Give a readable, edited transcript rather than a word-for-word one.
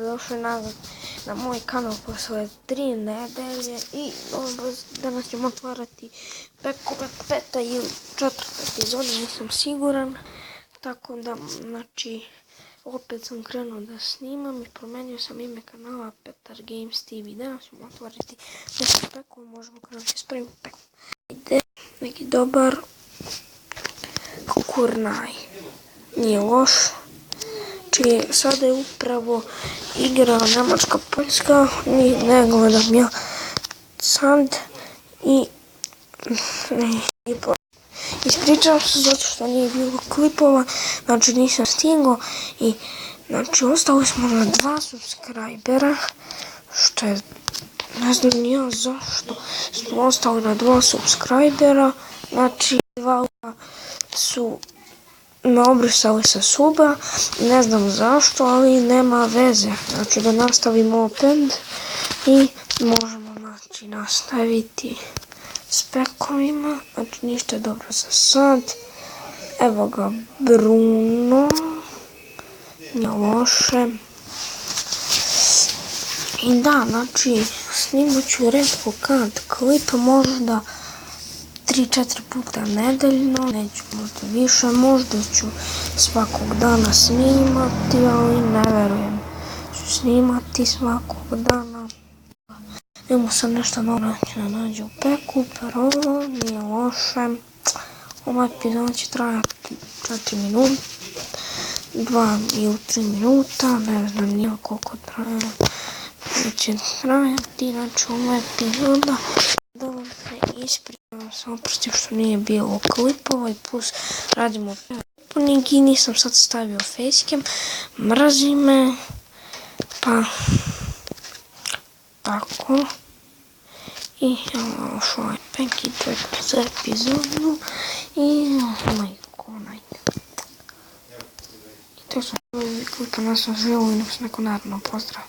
došli nazad na moj kanal posle 3 nedelje i danas ćemo otvarati peta ili 4. epizoda, nisam siguran. Tako da, znači, opet sam krenuo da snimam i promenio sam ime kanala Petar Games TV. Danas ćemo otvoriti nešto peku, možemo krenuti s prvim pekom. Ide neki dobar kurnaj, nije loš. Znači, sada je upravo igra Nemačka-Poljska i ne gledam ja sad i ispričavam se zato što nije bilo klipova, znači nisam stigao i znači ostali smo na 2 subscribera, što je, ne znam ni ja zašto smo ostali na 2 subscribera, znači 2 su me obrisali sa suba, ne znam zašto, ali nema veze, znači da nastavimo opet i možemo znači nastaviti s pekovima, znači ništa je dobro za sad. Evo ga Bruno, nije loše. I da, znači snimat ću retko kad klip, možda 3-4 puta nedeljno, neću možda više, možda ću svakog dana snimati, ali ne verujem ću snimati svakog dana. Idemo sad nešto novo da nađe u peku, prvo, nije loše. Ova epizoda će trajati 4 minuta, 2 ili 3 minuta, ne znam nije koliko traje, će trajati, znači ova epizoda. Da vam se ispričavam, sam oprostio što nije bilo klipova i plus radimo opening i nisam sad stavio facecam, mrazi me, pa tako. I evo još ovaj pek i to je za epizodu i majko najde. I to sam klipa, nas sam želio i nas neko naravno pozdrav.